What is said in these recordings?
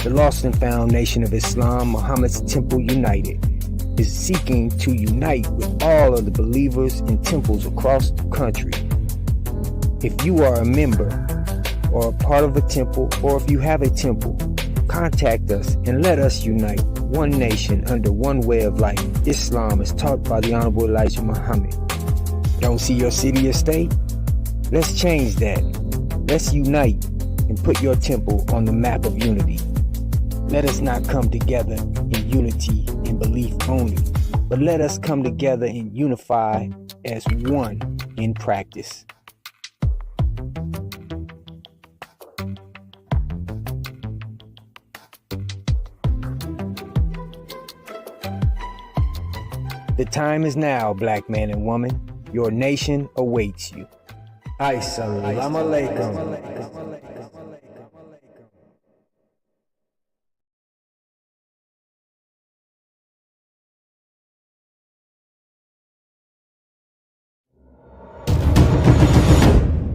The lost and found nation of Islam, Muhammad's Temple United, is seeking to unite with all of the believers in temples across the country. If you are a member or a part of a temple, or if you have a temple, contact us and let us unite one nation under one way of life. Islam is taught by the Honorable Elijah Muhammad. Don't see your city or state? Let's change that. Let's unite and put your temple on the map of unity. Let us not come together in unity and belief only, but let us come together and unify as one in practice. The time is now, black man and woman. Your nation awaits you. Assalamu alaikum.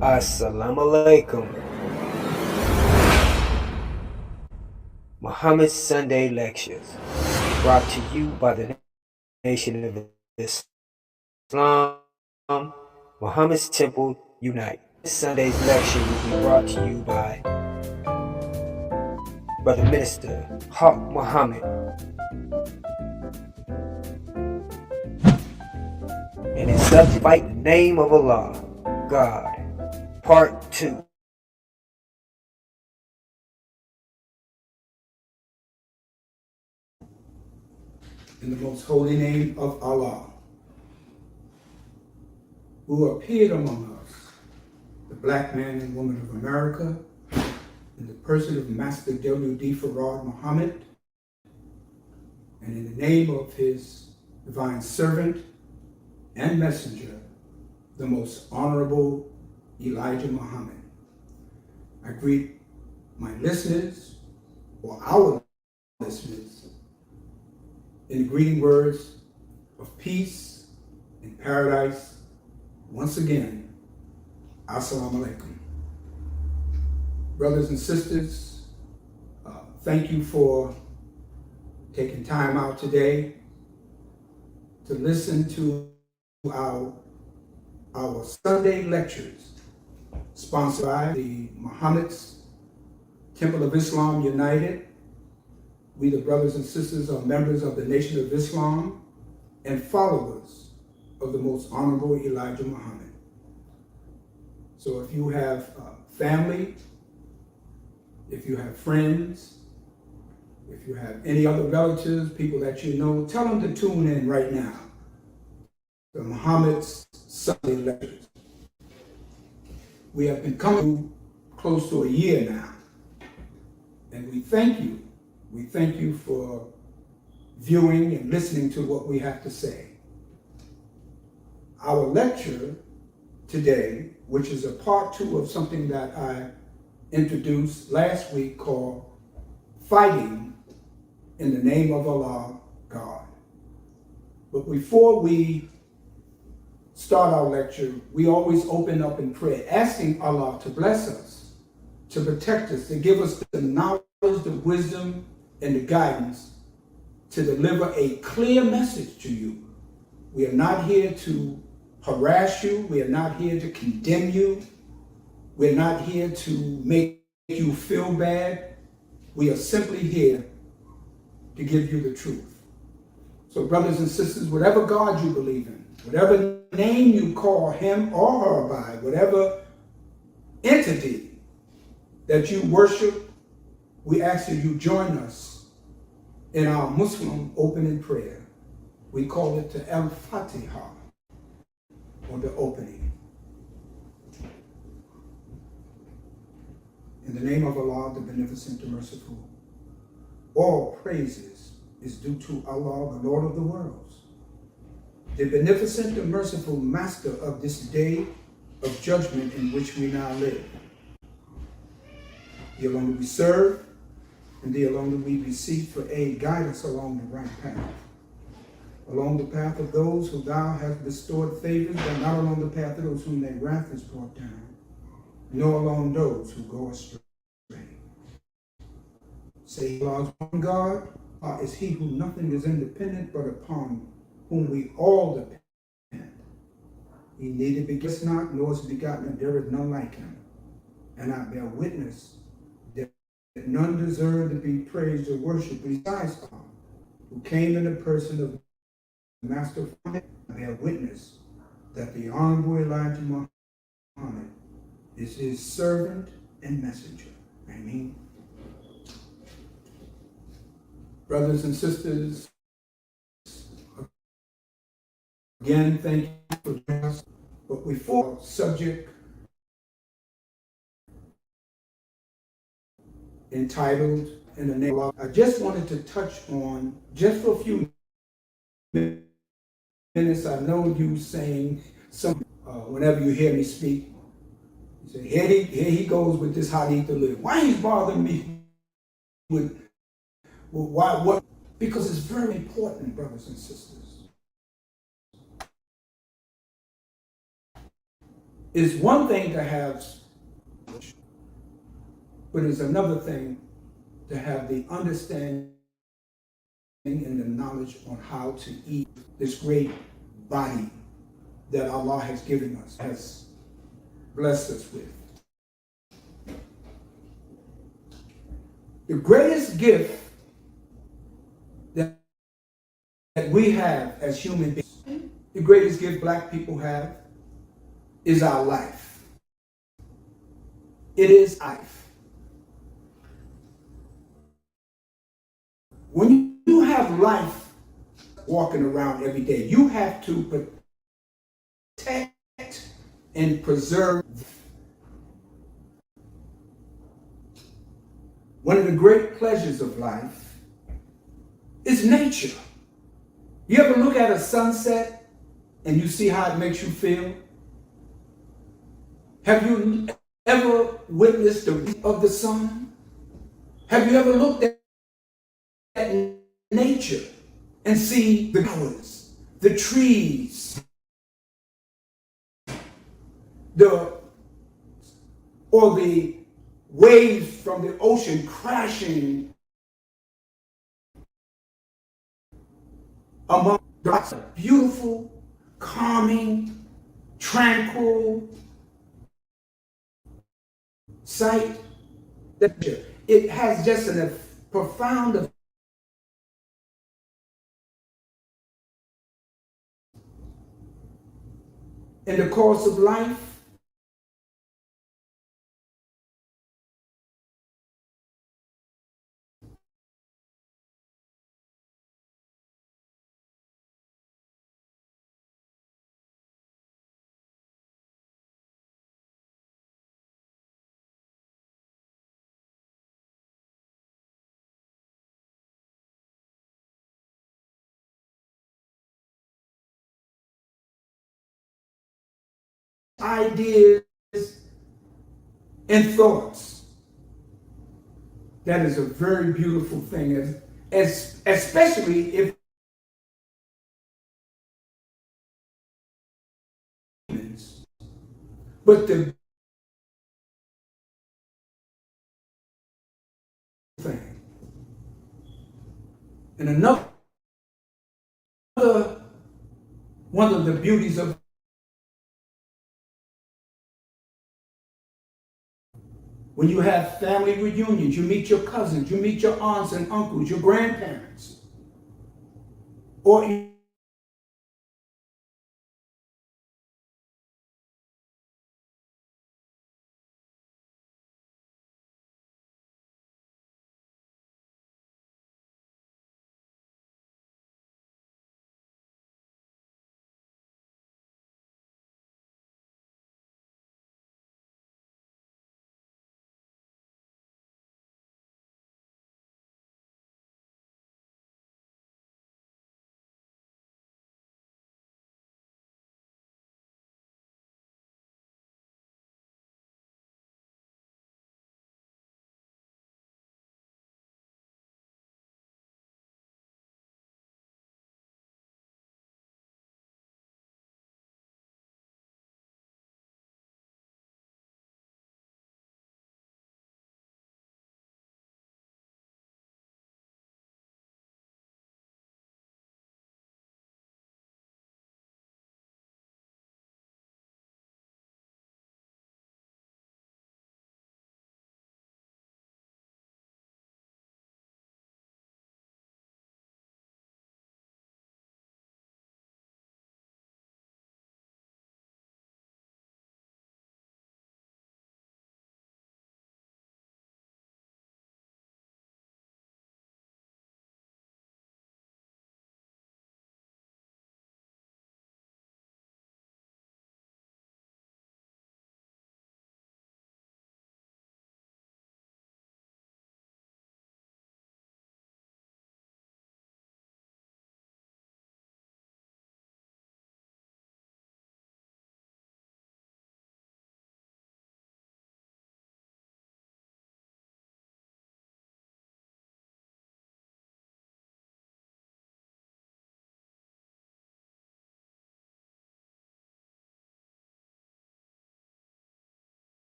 Assalamu alaikum. Muhammad's Sunday Lectures, brought to you by the Nation of Islam, Muhammad's Temple Unite. This Sunday's lecture will be brought to you by Brother Minister Hon Muhammad. And it's subject by the name of Allah, God. Part 2. In the most holy name of Allah, who appeared among us, the black man and woman of America, in the person of Master W.D. Farad Muhammad, and in the name of his divine servant and messenger, the most honorable Elijah Muhammad. I greet my listeners, or our listeners, in the greeting words of peace and paradise. Once again, Assalamu alaikum. Brothers and sisters, thank you for taking time out today to listen to our Sunday lectures, sponsored by the Muhammad's Temple of Islam United. We, the brothers and sisters, are members of the Nation of Islam and followers of the most honorable Elijah Muhammad. So if you have family, if you have friends, if you have any other relatives, people that you know, tell them to tune in right now to Muhammad's Sunday Lectures. We have been coming close to a year now, and we thank you. We thank you for viewing and listening to what we have to say. Our lecture today, which is a part 2 of something that I introduced last week called Fighting in the Name of Allah, God. But before we start our lecture, we always open up in prayer, asking Allah to bless us, to protect us, to give us the knowledge, the wisdom, and the guidance to deliver a clear message to you. We are not here to harass you. We are not here to condemn you. We're not here to make you feel bad. We are simply here to give you the truth. So brothers and sisters, whatever God you believe in, whatever name you call him or her by, whatever entity that you worship, we ask that you join us in our Muslim opening prayer. We call it the Al-Fatiha, or the opening. In the name of Allah, the Beneficent, the Merciful, all praises is due to Allah, the Lord of the worlds, the Beneficent, the Merciful, Master of this day of judgment in which we now live. Thee alone do we serve, and thee alone do we beseech for aid. Guide us along the right path, along the path of those who thou hast bestowed favors, but not along the path of those whom thy wrath is brought down, nor along those who go astray. Say, Allah's one God is he who nothing is independent, but upon whom we all depend. He neither begets not, nor is begotten, and there is none like him. And I bear witness that none deserve to be praised or worshipped besides Allah, who came in the person of the Master of Muhammad. I bear witness that the Honorable Elijah Muhammad is his servant and messenger. Amen. Brothers and sisters, again, thank you for joining us. But before subject entitled In the Name of Allah, I just wanted to touch on, just for a few minutes, I know you saying some, whenever you hear me speak, you say, here he goes with this how to eat the live. Why he's bothering me with why, what? Because it's very important, brothers and sisters. It's one thing to have, but it's another thing to have the understanding and the knowledge on how to eat this great body that Allah has given us, has blessed us with. The greatest gift that we have as human beings, the greatest gift black people have, is our life. It is life. When you have life walking around every day, you have to protect and preserve. One of the great pleasures of life is nature. You ever look at a sunset and you see how it makes you feel? Have you ever witnessed the rise of the sun? Have you ever looked at nature and see the flowers, the trees, or the waves from the ocean crashing among the rocks? Beautiful, calming, tranquil sight. It has just a profound effect. In the course of life, ideas and thoughts. That is a very beautiful thing, especially if humans. But the thing, and another one of the beauties of when you have family reunions, you meet your cousins, you meet your aunts and uncles, your grandparents, or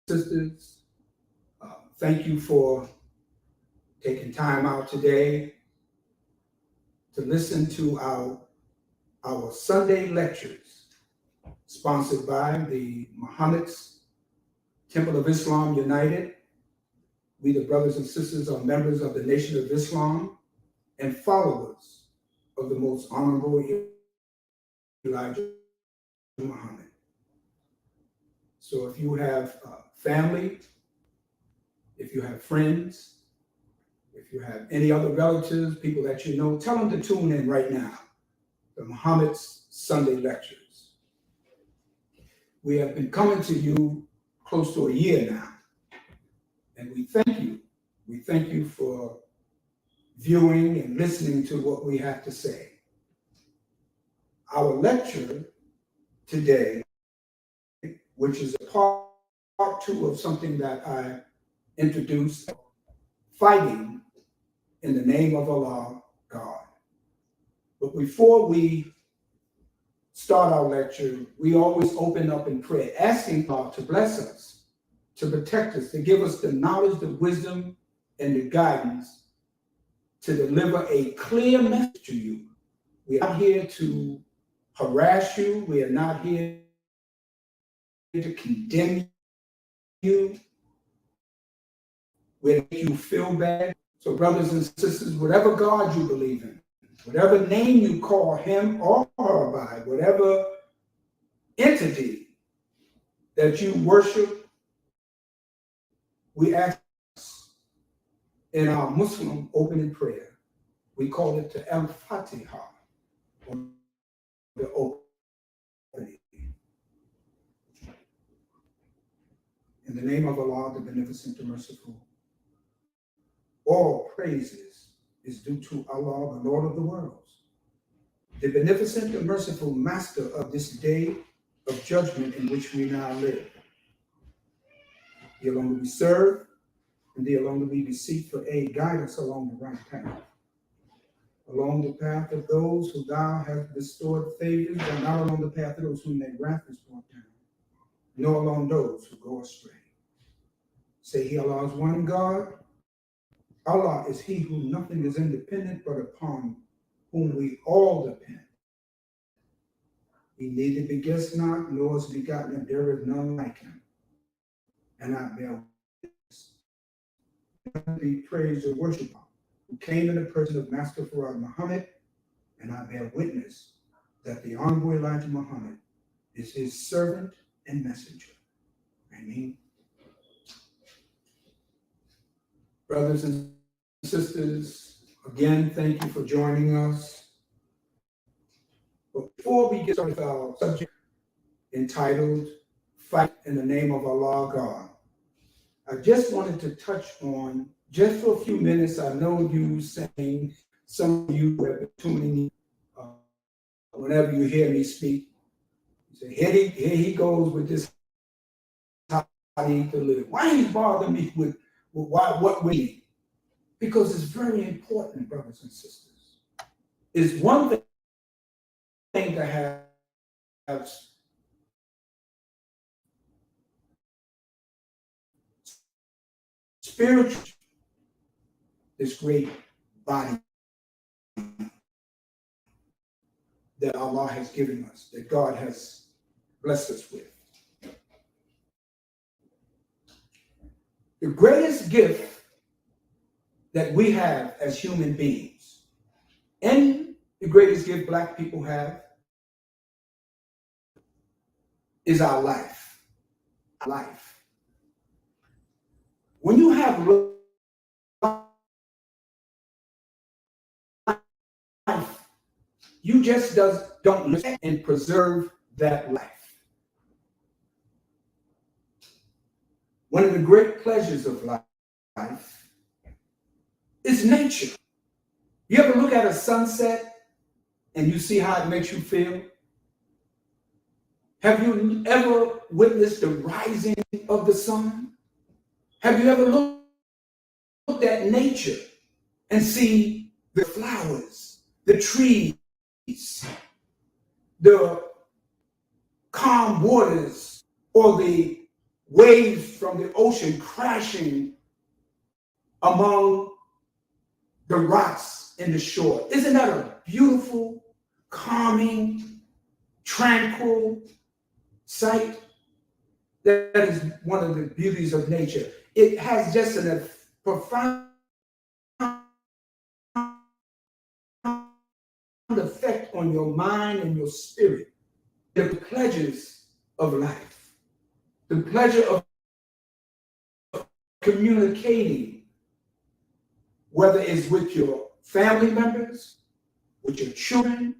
sisters, thank you for taking time out today to listen to our Sunday lectures, sponsored by the Muhammad's Temple of Islam United. We, the brothers and sisters, are members of the Nation of Islam and followers of the most honorable Elijah Muhammad. So if you have family, if you have friends, if you have any other relatives, people that you know, tell them to tune in right now, the Muhammad's Sunday Lectures. We have been coming to you close to a year now, and we thank you. We thank you for viewing and listening to what we have to say. Our lecture today, which is part two of something that I introduced, fighting in the name of Allah, God. But before we start our lecture, we always open up in prayer, asking God to bless us, to protect us, to give us the knowledge, the wisdom, and the guidance to deliver a clear message to you. We are not here to harass you. We are not here to condemn you. We're to make you feel bad. So brothers and sisters, whatever God you believe in, whatever name you call him or her by, whatever entity that you worship, we ask in our Muslim opening prayer, we call it the Al-Fatiha, or the opening. In the name of Allah, the Beneficent, the Merciful, all praises is due to Allah, the Lord of the worlds, the Beneficent, the Merciful, Master of this day of judgment in which we now live. He alone will we serve, and He alone will we beseech for aid. Guide us along the right path, along the path of those who Thou hast bestowed favors, and not along the path of those whom Thy wrath is brought down, nor along those who go astray. Say He, Allah is one God. Allah is He who nothing is independent, but upon whom we all depend. He neither begets not, nor is begotten, and there is none like Him. And I bear witness, be praised and worship, who came in the person of Master Farad Muhammad, and I bear witness that the Honorable Elijah Muhammad is His servant and messenger. Amen. Brothers and sisters, again, thank you for joining us. But before we get started with our subject entitled Fight in the Name of Allah, God, I just wanted to touch on, just for a few minutes, I know you saying, some of you have been tuning in, whenever you hear me speak, you say, here he goes with this how he need to live. Why he bother me with what we need? Because it's very important, brothers and sisters. It's one thing to have spiritual, this great body that Allah has given us, that God has blessed us with. The greatest gift that we have as human beings, and the greatest gift Black people have, is our life. Our life. When you have life, you just don't live and preserve that life. One of the great pleasures of life is nature. You ever look at a sunset and you see how it makes you feel? Have you ever witnessed the rising of the sun? Have you ever looked at nature and see the flowers, the trees, the calm waters, or the waves from the ocean crashing among the rocks in the shore. Isn't that a beautiful, calming, tranquil sight? That is one of the beauties of nature. It has just a profound effect on your mind and your spirit. The pleasures of life, the pleasure of communicating, whether it's with your family members, with your children,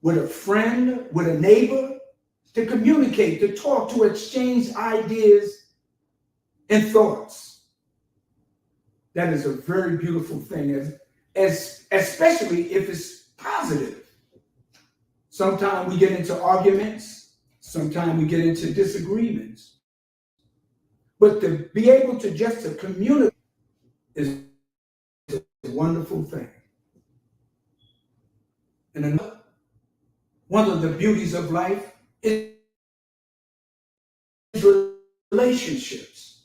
with a friend, with a neighbor, to communicate, to talk, to exchange ideas and thoughts. That is a very beautiful thing, especially if it's positive. Sometimes we get into arguments, sometimes we get into disagreements. But to be able to just to communicate is a wonderful thing. And one of the beauties of life is relationships.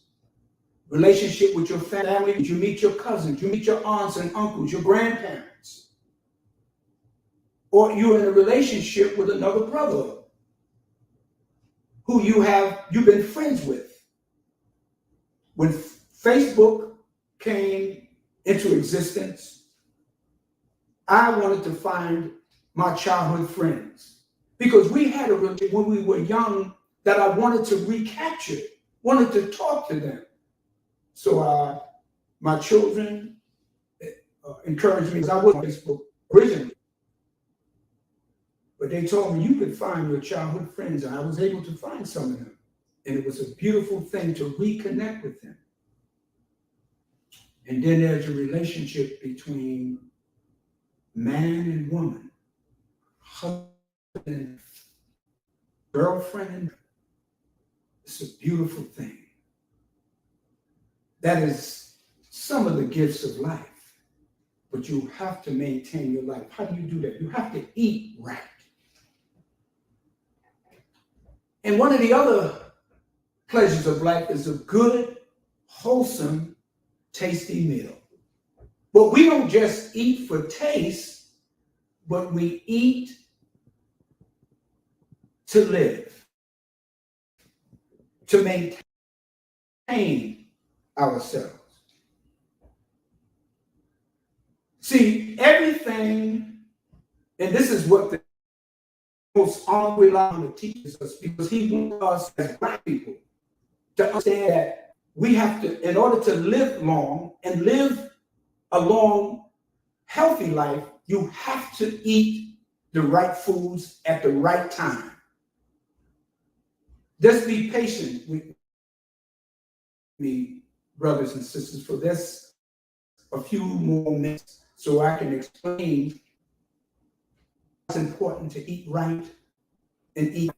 Relationship with your family, you meet your cousins, you meet your aunts and uncles, your grandparents. Or you're in a relationship with another brother who you've been friends with. When Facebook came into existence, I wanted to find my childhood friends because we had when we were young that I wanted to recapture, wanted to talk to them. So my children encouraged me because I was on Facebook originally. But they told me you could find your childhood friends, and I was able to find some of them. And it was a beautiful thing to reconnect with them. And then there's a relationship between man and woman, husband and girlfriend. It's a beautiful thing. That is some of the gifts of life. But you have to maintain your life. How do you do that? You have to eat right. And one of the other pleasures of life is a good, wholesome, tasty meal. But we don't just eat for taste, but we eat to live, to maintain ourselves. See, everything, and this is what the most Hon Elijah teaches us, because he wants us as Black people to understand that we have to, in order to live long and live a long, healthy life, you have to eat the right foods at the right time. Just be patient with me, brothers and sisters, for this a few more minutes so I can explain it's important to eat right and eat.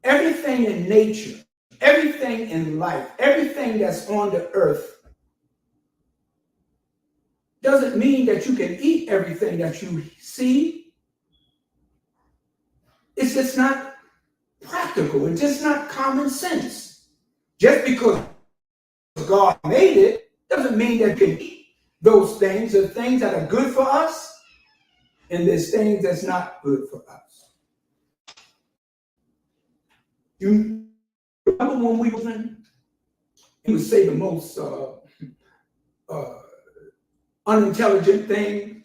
Everything in nature, everything in life, everything that's on the earth doesn't mean that you can eat everything that you see. It's just not practical. It's just not common sense. Just because God made it doesn't mean that you can eat those things. There are things that are good for us, and there's things that's not good for us. You remember when we were in, he would say the most unintelligent thing.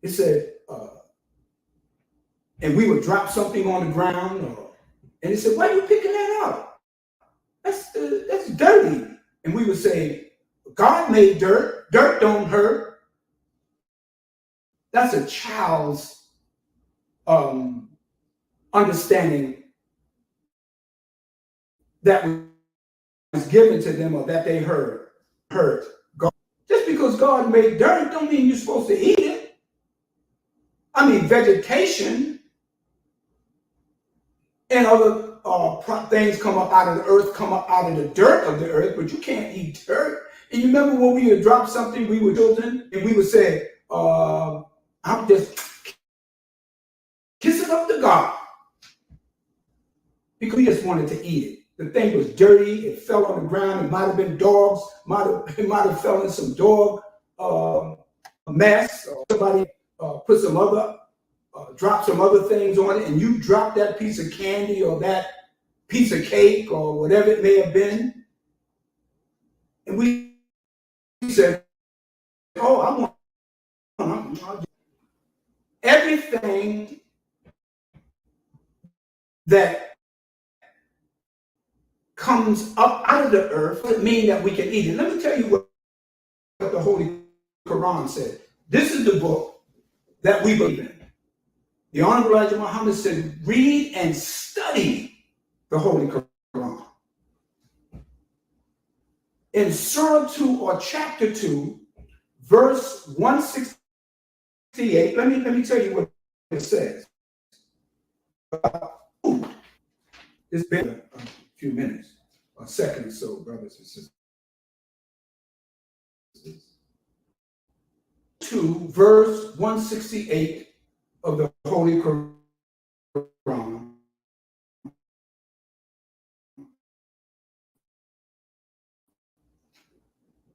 He said, and we would drop something on the ground, and he said, "Why are you picking that up? That's dirty." And we would say, "God made dirt. Dirt don't hurt." That's a child's understanding that was given to them or that they heard God. Just because God made dirt don't mean you're supposed to eat it. I mean, vegetation and other things come up out of the earth, come up out of the dirt of the earth, but you can't eat dirt. And you remember when we would drop something, we were children, and we would say, "I'm just kissing up the to God because we just wanted to eat it. The thing was dirty. It fell on the ground. It might have been dogs. It might have fell in some dog mess. Or somebody put some other, dropped some other things on it, and you dropped that piece of candy or that piece of cake or whatever it may have been. And we said, oh, I want everything that comes up out of the earth doesn't mean that we can eat it. Let me tell you what the Holy Quran said. This is the book that we believe in. The Hon Elijah Muhammad said, read and study the Holy Quran. In Surah 2 or chapter 2, verse 168, let me tell you what it says. It's been a few minutes, a second or so, brothers and sisters. 2, verse 168 of the Holy Quran.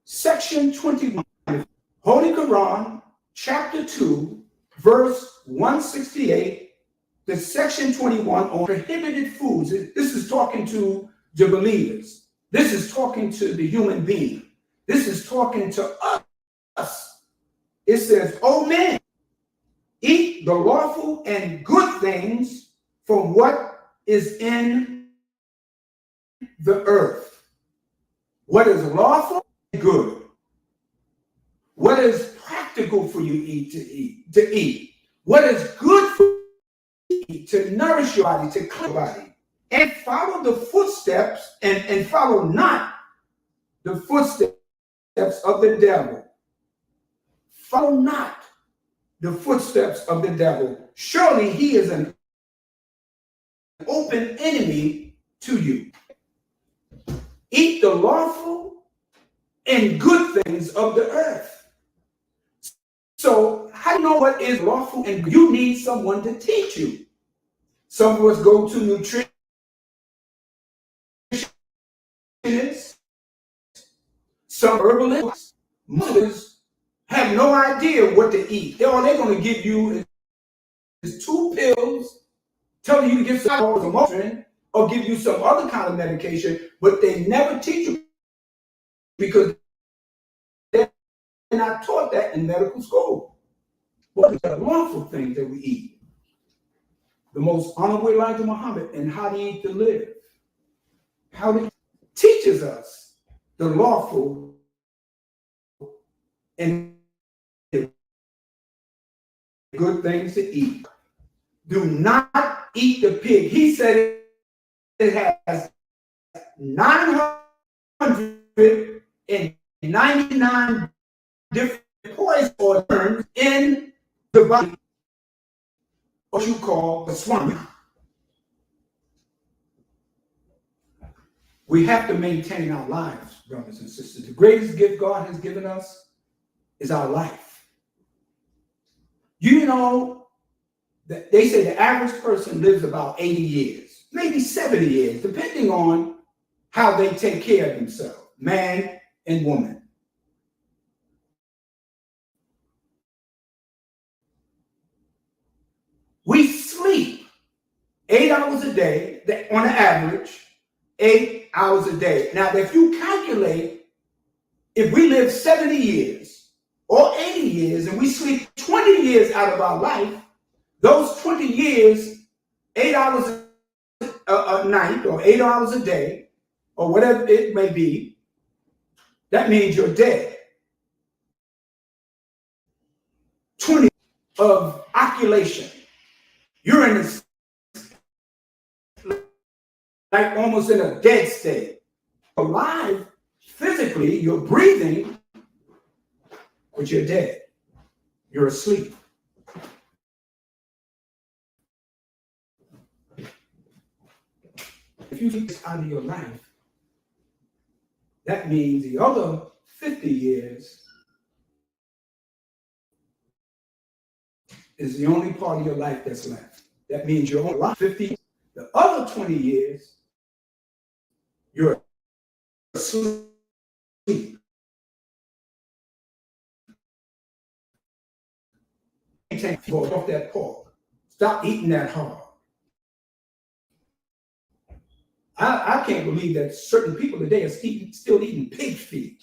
Section 21, Holy Quran, chapter 2, verse 168, the section 21 on prohibited foods. This is talking to the believers. This is talking to the human being. This is talking to us. It says, "O men, eat the lawful and good things from what is in the earth." What is lawful and good. What is practical for you to eat. What is good for you to eat, to nourish your body, to clean your body. And follow the footsteps and follow not the footsteps of the devil. Follow not the footsteps of the devil. Surely he is an open enemy to you. Eat the lawful and good things of the earth. So how do you know what is lawful and good? You need someone to teach you. Some of us go to nutritionists, some herbalists. Mothers have no idea what to eat. All they're going to give you is 2 pills, telling you to get some Motrin or give you some other kind of medication, but they never teach you because they're not taught that in medical school. What is the lawful things that we eat? The most honorable Elijah Muhammad and how to eat to live. How he teaches us the lawful and good things to eat. Do not eat the pig. He said it has 999 different poison or germs in the body, what you call the swine. We have to maintain our lives, brothers and sisters. The greatest gift God has given us is our life. You know, they say the average person lives about 80 years, maybe 70 years, depending on how they take care of themselves, man and woman. We sleep 8 hours a day, on average, 8 hours a day. Now, if you calculate, if we live 70 years or 80 years and we sleep 20 years out of our life, those 20 years, 8 hours a night or 8 hours a day, or whatever it may be, that means you're dead. 20 of oculation. You're in this, like almost in a dead state. Alive, physically, you're breathing, but you're dead. You're asleep. If you take this out of your life, that means the other 50 years is the only part of your life that's left. That means you're only alive 50. The other 20 years, you're asleep. Take people off that pork. Stop eating that hard. I can't believe that certain people today are still eating pig feet,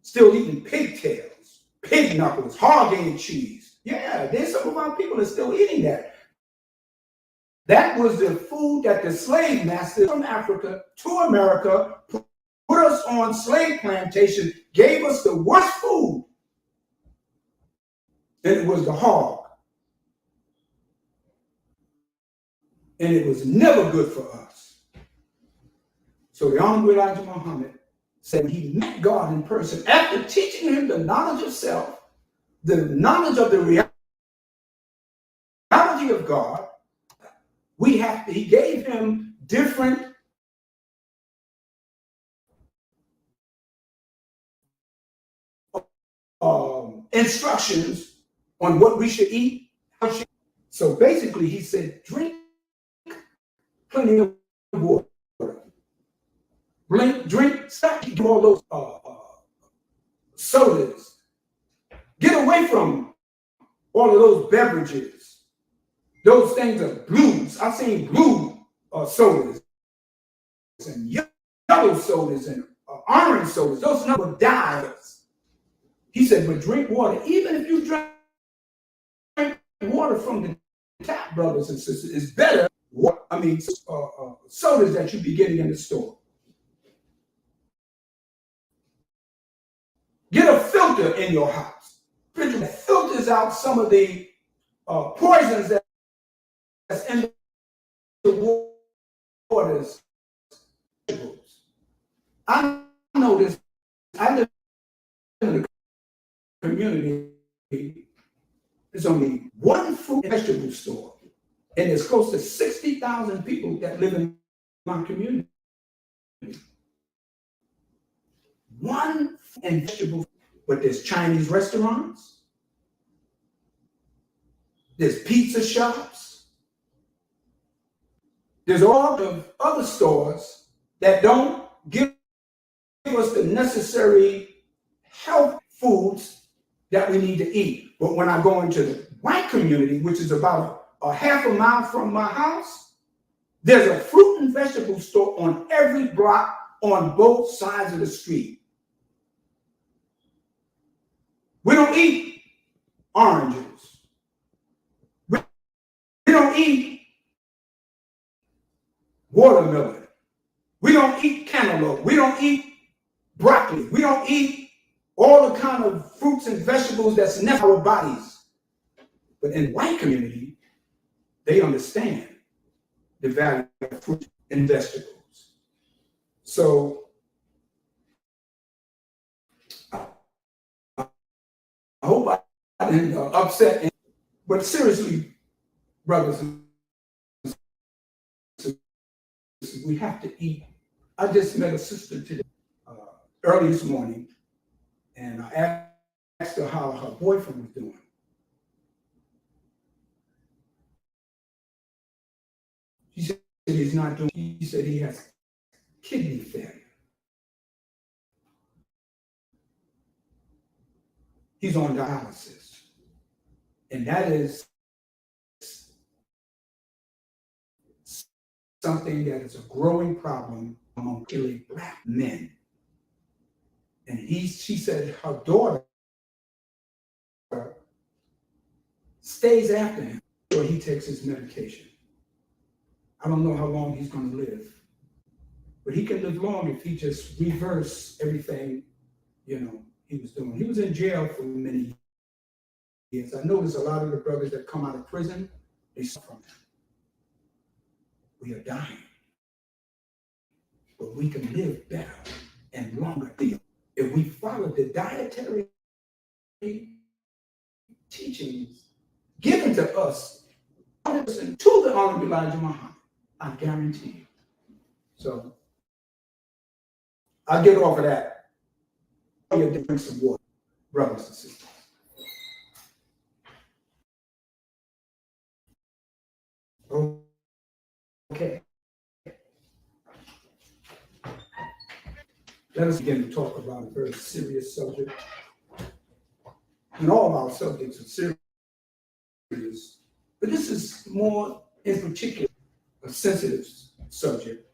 still eating pigtails, pig knuckles, hog-eared cheese. Yeah, there's some of our people that are still eating that. That was the food that the slave masters from Africa to America put us on slave plantation, gave us the worst food. And it was the hog. And it was never good for us. So the Hon Elijah Muhammad said when he met God in person, after teaching him the knowledge of self, the knowledge of the reality of God, he gave him different instructions on what we should eat. So basically he said, drink plenty of water. Stop drinking all those sodas. Get away from all of those beverages. Those things are blues. I've seen blue sodas and yellow sodas and orange sodas. Those number dyes. He said, but drink water. Even if you drink water from the tap, brothers and sisters, is better. Sodas that you be getting in the store. Get a filter in your house. It filters out some of the poisons that's in the waters. I know this. I live in a community. There's only one fruit and vegetable store, and there's close to 60,000 people that live in my community. One fruit and vegetable, but there's Chinese restaurants, there's pizza shops, there's all of other stores that don't give us the necessary health foods that we need to eat. But when I go into the white community, which is about a half a mile from my house, there's a fruit and vegetable store on every block on both sides of the street. We don't eat oranges. We don't eat watermelon. We don't eat cantaloupe. We don't eat broccoli. We don't eat all the kind of fruits and vegetables that's in our bodies. But in the white community, they understand the value of fruit and vegetables. So I hope I didn't upset, but seriously, brothers and sisters, we have to eat. I just met a sister today, early this morning, and I asked her how her boyfriend was doing. She said he's not doing. He said he has kidney failure. He's on dialysis. And that is something that is a growing problem among particularly Black men. And she said her daughter stays after him until he takes his medication. I don't know how long he's going to live, but he can live long if he just reverse everything, he was doing. He was in jail for many years. I notice a lot of the brothers that come out of prison, they suffer from that. We are dying, but we can live better and longer if we follow the dietary teachings given to us to the Hon Elijah Muhammad. I guarantee you. So I'll get off of that. You drink some water, brothers and sisters. Okay. Let us begin to talk about a very serious subject. And all of our subjects are serious, but this is more in particular a sensitive subject.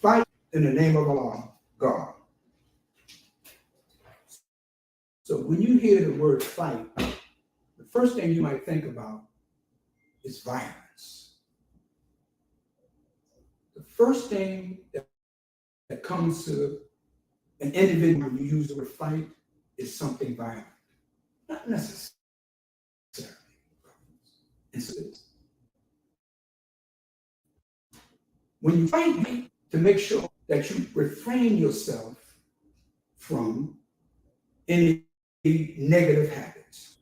Fight in the name of Allah, God. So when you hear the word fight, the first thing you might think about is violence. The first thing that comes to an individual when you use the word fight is something violent. Not necessarily. When you fight, to make sure that you refrain yourself from any negative habits.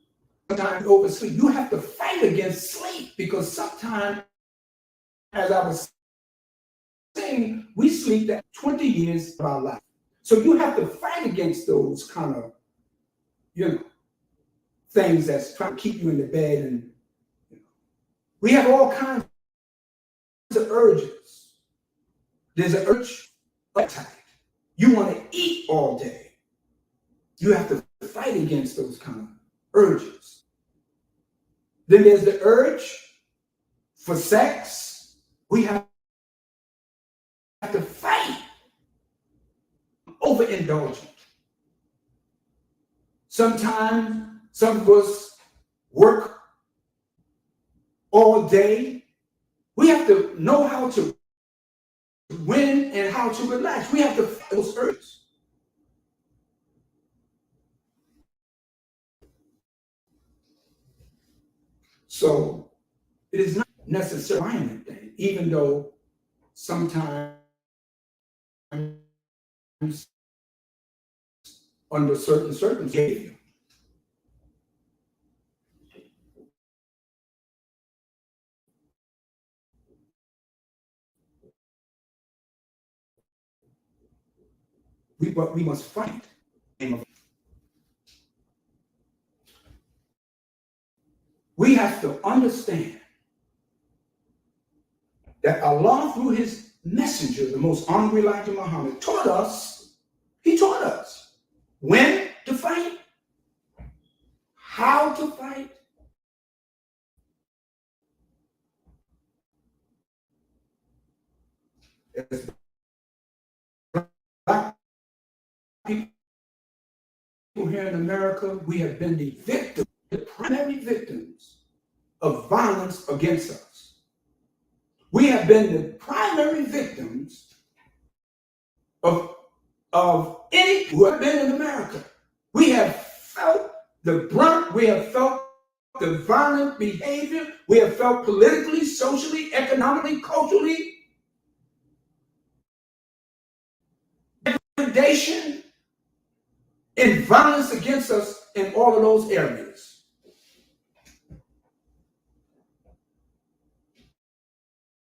Sometimes oversleep. You have to fight against sleep because sometimes, as I was saying, we sleep that 20 years of our life. So you have to fight against those kind of, things that's trying to keep you in the bed. And we have all kinds of urges. There's an urge appetite. You want to eat all day. You have to fight against those kind of urges. Then there's the urge for sex. We have to fight overindulgent. Sometimes some of us work all day. We have to know how to win and how to relax. We have to fight those urges. So it is not necessarily a violent thing, even though sometimes under certain circumstances, we must fight. We have to understand that Allah, through his messenger, the most Hon Elijah Muhammad, he taught us when to fight, how to fight, as black people here in America, we have been the primary victims of violence against us. We have been the primary victims of any who have been in America. We have felt the brunt. We have felt the violent behavior. We have felt politically, socially, economically, culturally, degradation and violence against us in all of those areas.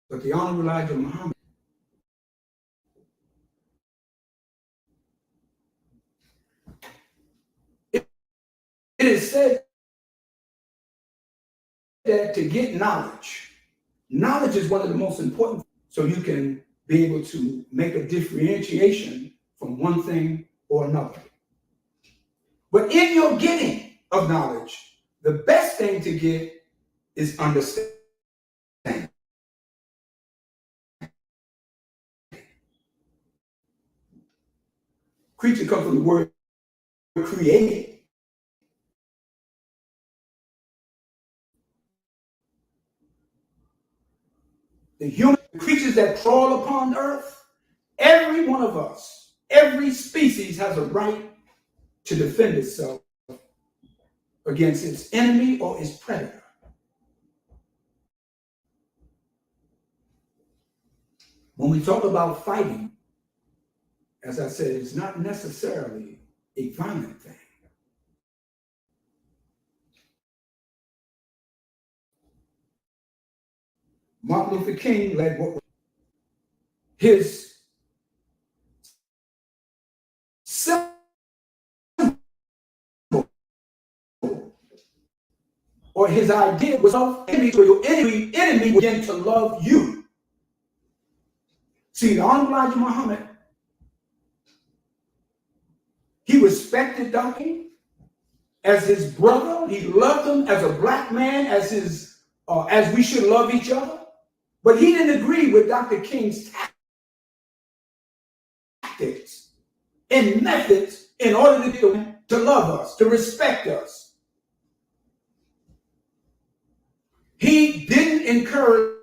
But the Hon Elijah Muhammad, it is said that to get knowledge is one of the most important, so you can be able to make a differentiation from one thing or another. But in your getting of knowledge, the best thing to get is understanding. Creature comes from the word created. The human creatures that crawl upon the earth, every one of us, every species has a right to defend itself against its enemy or its predator. When we talk about fighting, as I said, it's not necessarily a violent thing. Martin Luther King led what his symbol or his idea was love enemy, so your enemy will begin to love you. See, the Hon Elijah Muhammad, he respected Dr. King as his brother. He loved him as a black man, as we should love each other. But he didn't agree with Dr. King's tactics and methods in order to get them to love us, to respect us. He didn't encourage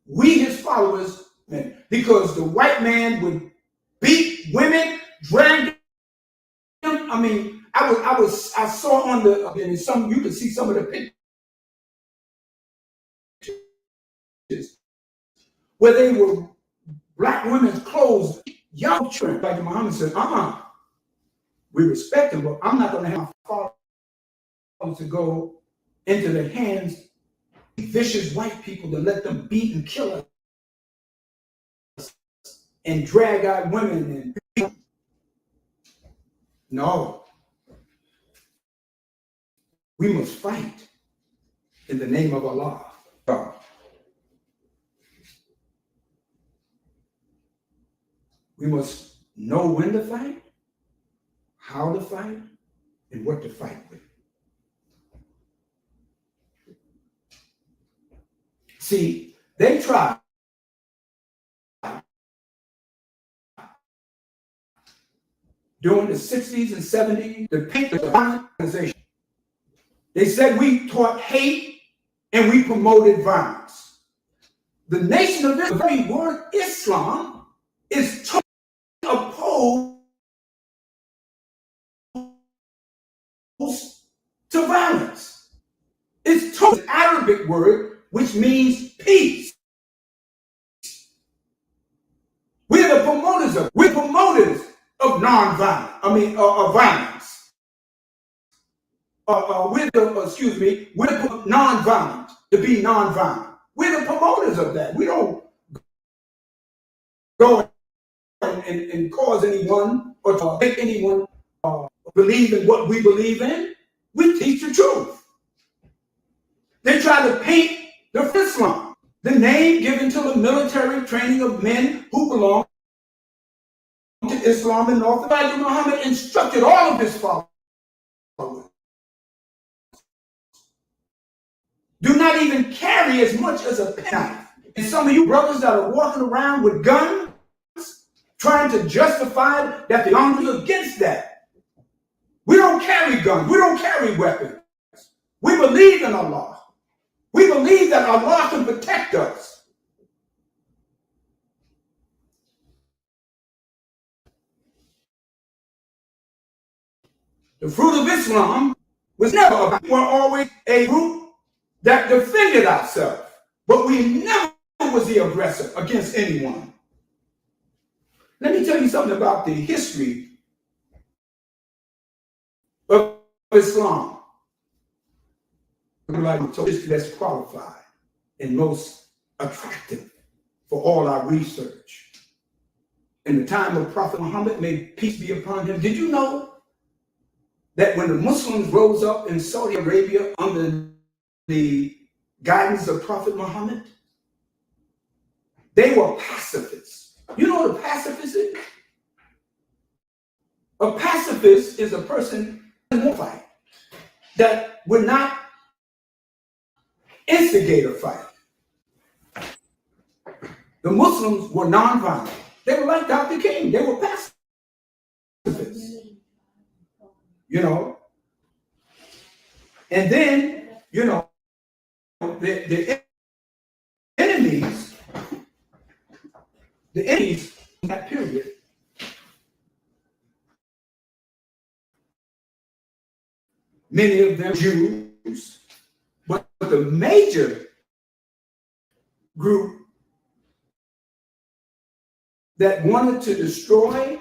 we, his followers, because the white man would beat women, drag them. I mean, I saw on the, and some, you can see some of the pictures where they were black women's clothes, young children. Like Muhammad said, we respect them, but I'm not going to have my followers to go into the hands of vicious white people to let them beat and kill us and drag out women. And no, we must fight in the name of Allah. We must know when to fight, how to fight, and what to fight with. See, they tried during the 60s and 70s to paint the violent organization. They said we taught hate and we promoted violence. The Nation of Islam, the very word Islam, is totally opposed to violence. It's totally an Arabic word which means peace. We're promoters of non-violence. Of violence. We're non-violent, to be non-violent. We're the promoters of that. We don't go and cause anyone or to make anyone believe in what we believe in. We teach the truth. They try to paint the Islam, the name given to the military training of men who belong to Islam in North America. Muhammad instructed all of his followers, do not even carry as much as a penknife. And some of you brothers that are walking around with guns, trying to justify that the army is against that. We don't carry guns. We don't carry weapons. We believe in Allah. We believe that Allah can protect us. The fruit of Islam was never about, we were always a group that defended ourselves, but we never was the aggressor against anyone. Let me tell you something about the history of Islam. History that's qualified and most attractive for all our research. In the time of Prophet Muhammad, may peace be upon him, did you know that when the Muslims rose up in Saudi Arabia under the guidance of Prophet Muhammad, they were pacifists? You know what a pacifist is? A pacifist is a person who won't fight, that would not instigate a fight. The Muslims were nonviolent. They were like Dr. King. They were pacifists. You know, and then, you know, the enemies in that period many of them Jews, but the major group that wanted to destroy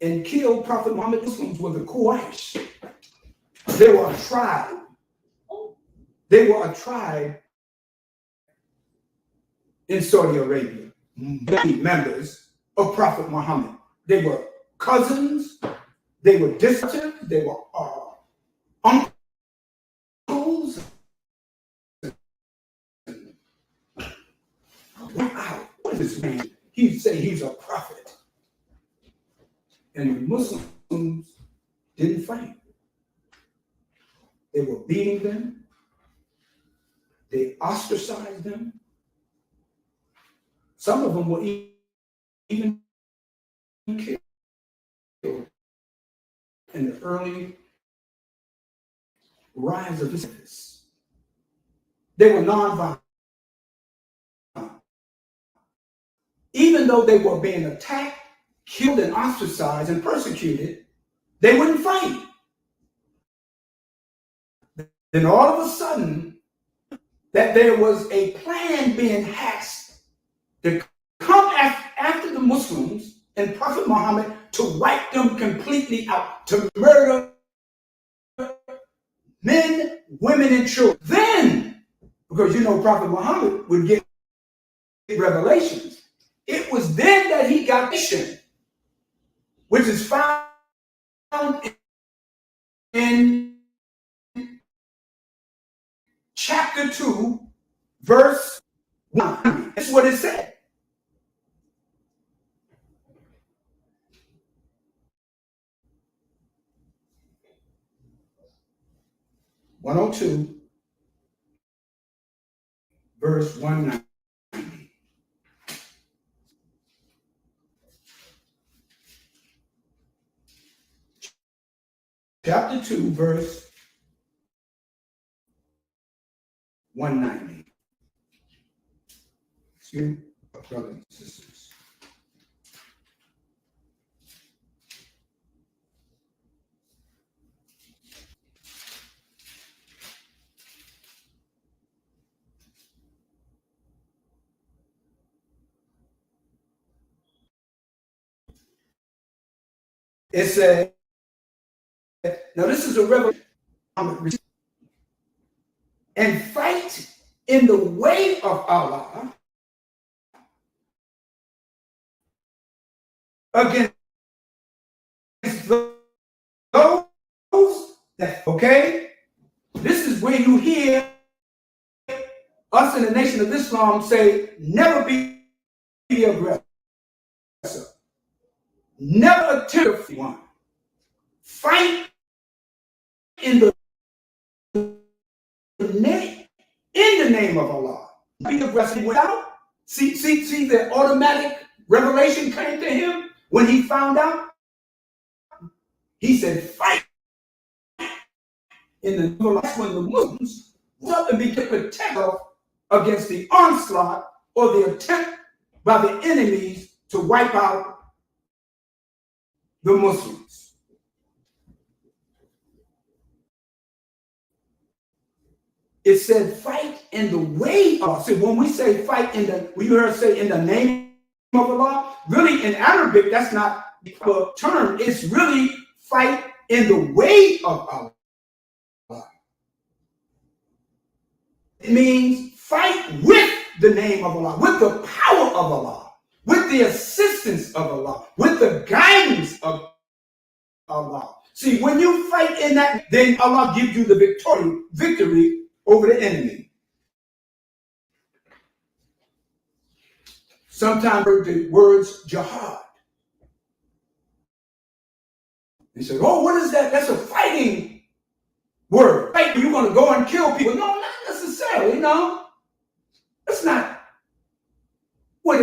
and kill Prophet Muhammad Muslims were the Quraysh. They were a tribe. They were a tribe in Saudi Arabia, members of Prophet Muhammad. They were cousins, they were distant, they were uncles his man. He'd say he's a prophet. And the Muslims didn't fight. They were beating them. They ostracized them. Some of them were even killed in the early rise of this. They were nonviolent. Even though they were being attacked, killed, and ostracized and persecuted, they wouldn't fight. Then all of a sudden, that there was a plan being hatched to come after the Muslims and Prophet Muhammad to wipe them completely out, to murder men, women, and children. Then, because you know Prophet Muhammad would get revelations, it was then that he got mission, which is found in chapter 2, verse 1. That's what it said. (102), verse 190. Chapter 2, verse 190. Excuse me, brothers and sisters. It said, now this is a revelation, and fight in the way of Allah against those that, okay? This is where you hear us in the Nation of Islam say, never be the aggressor. Never attempt to one. Fight in the name of Allah. Be aggressive without. See the automatic revelation came to him when he found out. He said, fight in the name of Allah. That's when the Muslims up and begin to protect us against the onslaught or the attempt by the enemies to wipe out the Muslims. It said fight in the way of Allah. So when we say fight we heard us say in the name of Allah, really in Arabic, that's not a term. It's really fight in the way of Allah. It means fight with the name of Allah, with the power of Allah, with the assistance of Allah, with the guidance of Allah. See, when you fight in that, then Allah gives you the victory over the enemy. Sometimes the words jihad. He said, oh, what is that? That's a fighting word. Right? You're going to go and kill people. No, not necessarily, no. That's not what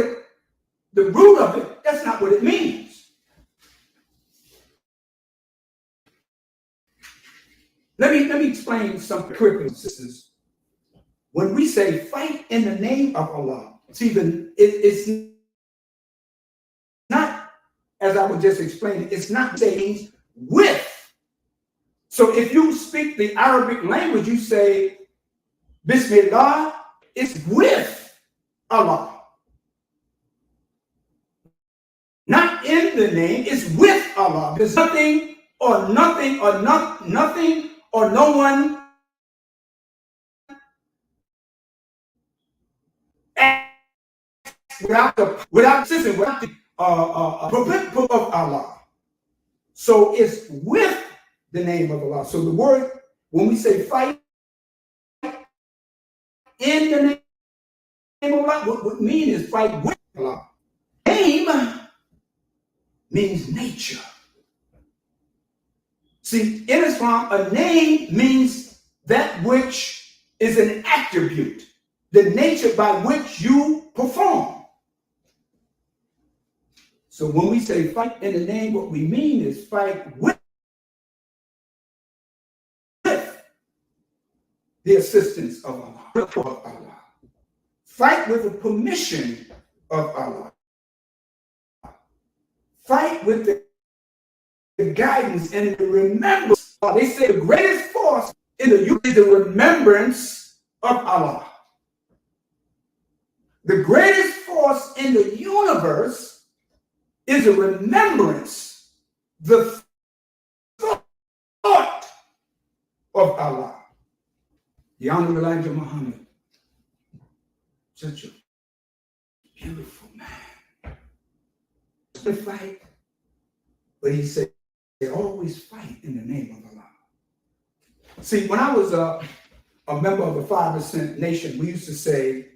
the root of it, that's not what it means. Let me explain something quickly, sisters. When we say fight in the name of Allah, see, it's not, as I was just explaining, it's not saying with. So if you speak the Arabic language, you say Bismillah, it's with Allah. Not in the name, it's with Allah. There's nothing or no one without the of Allah. So it's with the name of Allah. So the word, when we say fight in the name of Allah, what we mean is fight with. Allah. Name means nature. See, in Islam, a name means that which is an attribute, the nature by which you perform. So when we say fight in the name, what we mean is fight with the assistance of Allah. Fight with the permission of Allah. Fight with the guidance and the remembrance. They say the greatest force in the universe is the remembrance of Allah. The greatest force in the universe is a remembrance, the thought of Allah. The Hon Elijah Muhammad, such a beautiful man. To fight, but he said, they always fight in the name of Allah. See, when I was a member of the 5% nation, we used to say,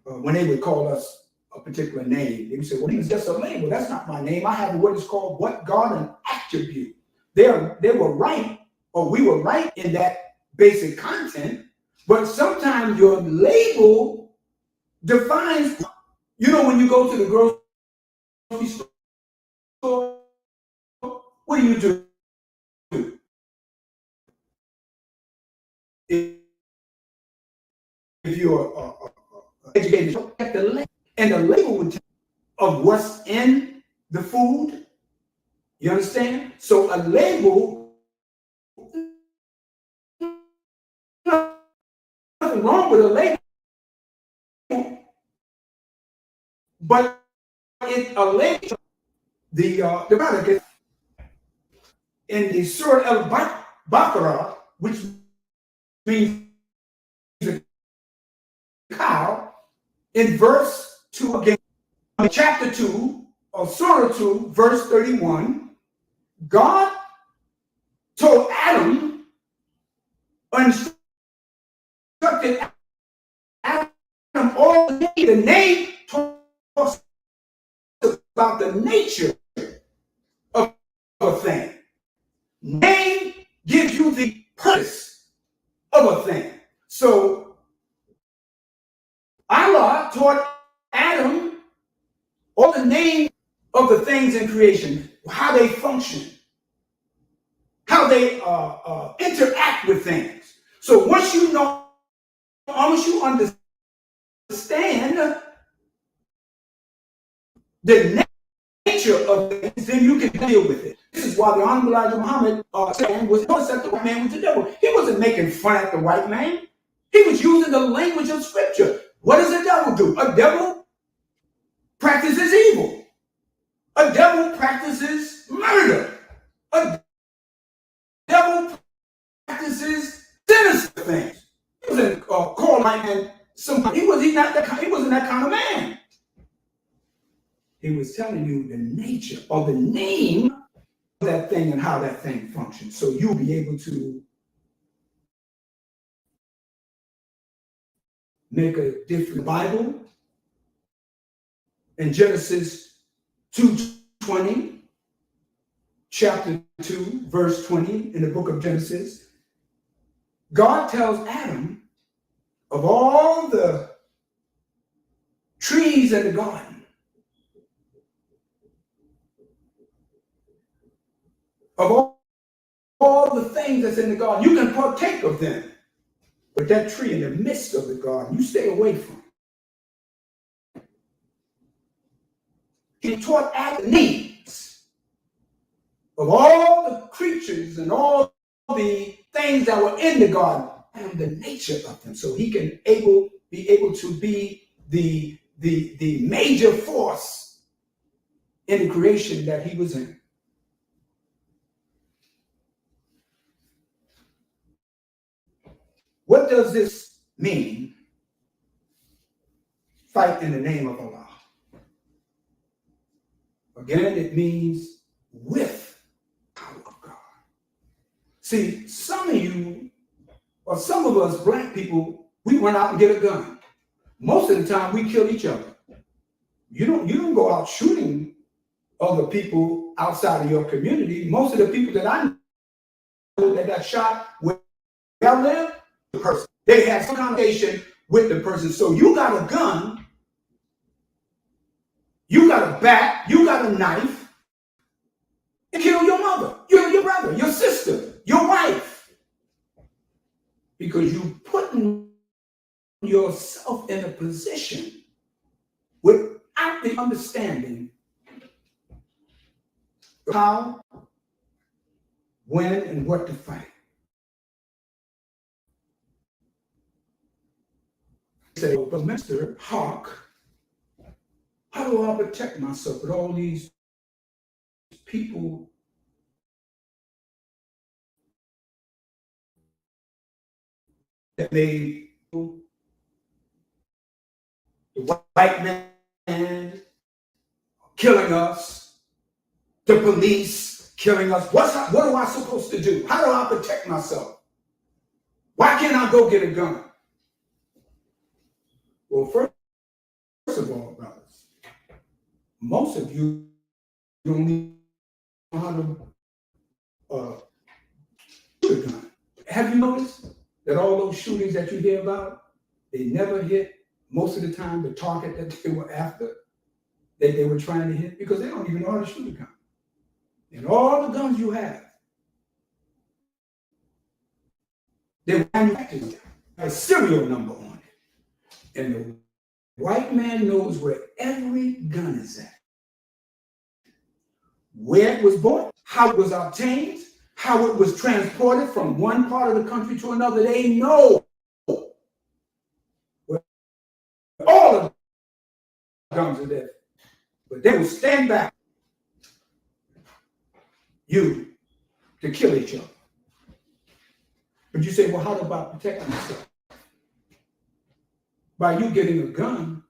when they would call us a particular name, they would say, well, it's just a label. That's not my name. I have what is called what God an attribute. They were right, or we were right in that basic content, but sometimes your label defines, when you go to the grocery store, what do? If you're educated, you get the label, and the label would tell of what's in the food. You understand? So a label, nothing wrong with a label, but a label, the product is in the Surah al-Baqarah, which means the cow, in verse 2 again, chapter 2 or Surah 2, verse 31, God told Adam, instructed Adam all the name talks about the nature of a thing. Name gives you the purpose of a thing. So Allah taught Adam all the name of the things in creation, how they function, how they interact with things. So once you understand the nature of things, then you can deal with it. This is why the Hon Elijah Muhammad saying was that the white man was the devil. He wasn't making fun at the white man. He was using the language of scripture. What does a devil do? A devil practices evil. A devil practices murder. A devil practices sinister things. He wasn't called like man. He wasn't that kind of man. He was telling you the nature or the name of that thing and how that thing functions. So you'll be able to make a different Bible. In Genesis 2:20, chapter 2, verse 20, in the book of Genesis, God tells Adam of all the trees in the garden, of all the things that's in the garden, you can partake of them. But that tree in the midst of the garden, you stay away from. He taught Adam names of all the creatures and all the things that were in the garden and the nature of them, so he can be able to be the major force in the creation that he was in. What does this mean? Fight in the name of Allah. Again, it means with the power of God. See, some of you, or some of us black people, we run out and get a gun. Most of the time, we kill each other. You don't go out shooting other people outside of your community. Most of the people that I know that got shot where I live, the person, they have some conversation with the person. So you got a gun, you got a bat, you got a knife, and kill your mother, your brother, your sister, your wife, because you putting yourself in a position without the understanding of how, when, and what to fight. Say, but Mr. Hawk, how do I protect myself with all these people that made the white man killing us, the police killing us? What am I supposed to do? How do I protect myself? Why can't I go get a gun? Well, first of all, brothers, most of you don't even know how to shoot a gun. Have you noticed that all those shootings that you hear about, they never hit, most of the time, the target that they were after, that they were trying to hit, because they don't even know how to shoot a gun. And all the guns you have, they were manufactured, a serial number on it. And the white man knows where every gun is at, where it was bought, how it was obtained, how it was transported from one part of the country to another. They know where all of the guns are there. But they will stand back you to kill each other. But you say, well, how about protecting yourself? By you getting a gun,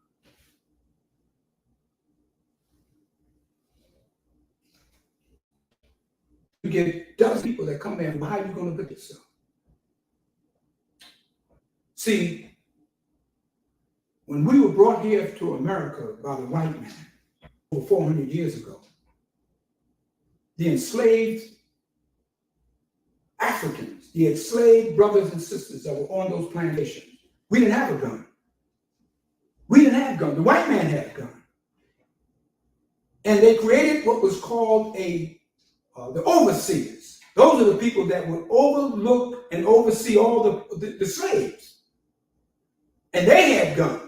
you get dozens of people that come in. Well, how are you going to protect yourself? See, when we were brought here to America by the white man over 400 years ago, the enslaved Africans, the enslaved brothers and sisters that were on those plantations, we didn't have a gun. We didn't have a gun. The white man had a gun. And they created what was called the overseers. Those are the people that would overlook and oversee all the slaves. And they had guns.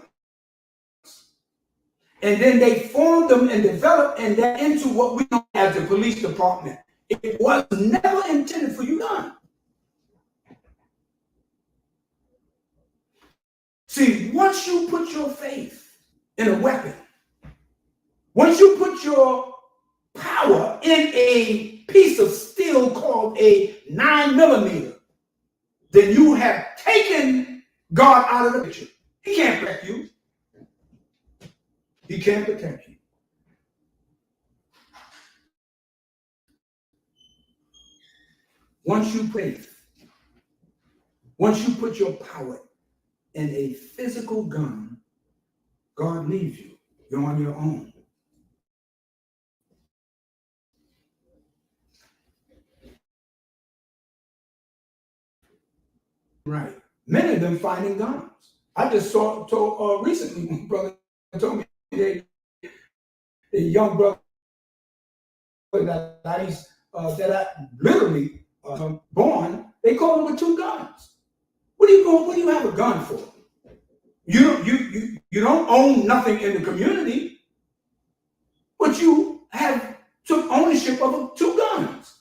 And then they formed them and developed and that into what we know as the police department. It was never intended for you done. See, once you put your faith in a weapon, once you put your power in a piece of steel called a 9mm, then you have taken God out of the picture. He can't protect you. He can't protect you. Once you pray, once you put your power in a physical gun, God leaves you. You're on your own. Right. Many of them finding guns. I just told recently, one brother told me a young brother that I literally born, they call him with 2 guns. What do you have a gun for? You don't own nothing in the community, but you have took ownership of 2 guns.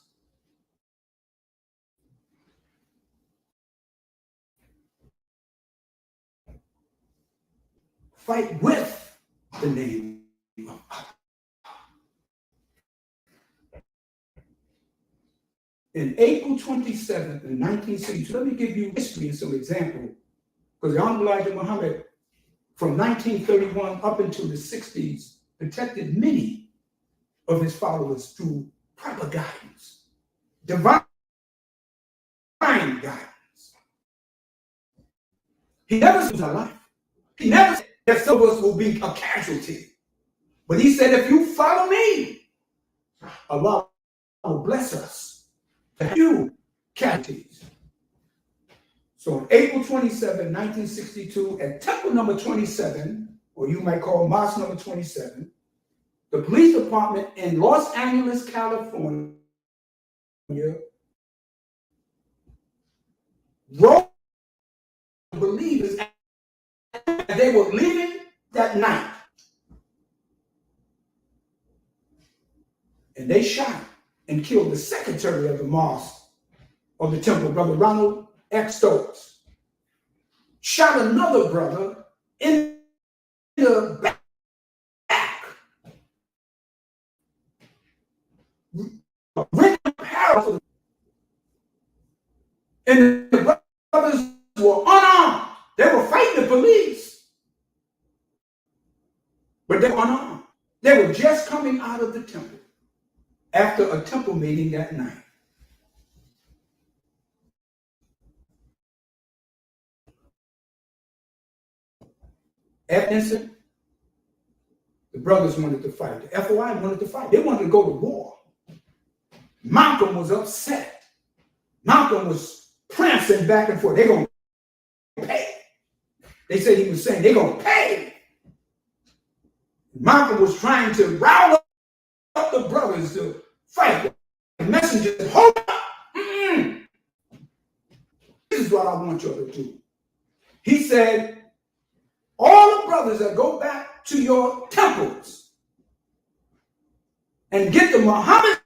Fight with the name of Allah. In April 27th, in 1962, let me give you history and some example, because Hon Elijah Muhammad, from 1931 up until the 60s, protected many of his followers through proper guidance, divine guidance. He never said our life. He never said that some of us will be a casualty. But he said, if you follow me, Allah will bless us. You casualties. So on April 27, 1962, at temple number 27, or you might call mosque number 27, the police department in Los Angeles, California, wrote believers as they were leaving that night. And they shot and killed the secretary of the mosque of the temple, Brother Ronald X. Stokes. Shot another brother in the back. And the brothers were unarmed. They were fighting the police, but they were unarmed. They were just coming out of the temple after a temple meeting that night. At incident, the brothers wanted to fight. The FOI wanted to fight. They wanted to go to war. Malcolm was upset. Malcolm was prancing back and forth. They're going to pay. They said he was saying, they're going to pay. Malcolm was trying to rile up the brothers to fight. The messenger said, hold up. This is what I want you to do. He said, all the brothers that go back to your temples and get the Muhammad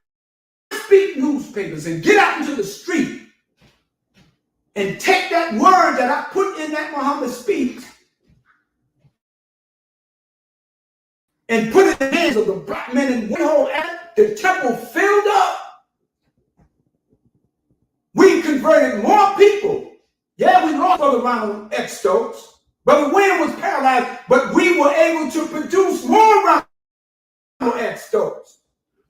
Speak newspapers and get out into the street and take that word that I put in that Muhammad Speak and put it in the hands of the black men and women. The temple filled up. We converted more people. Yeah, we lost Brother Ronald X. Stokes. Brother William was paralyzed, but we were able to produce more Ronald X. Stokes,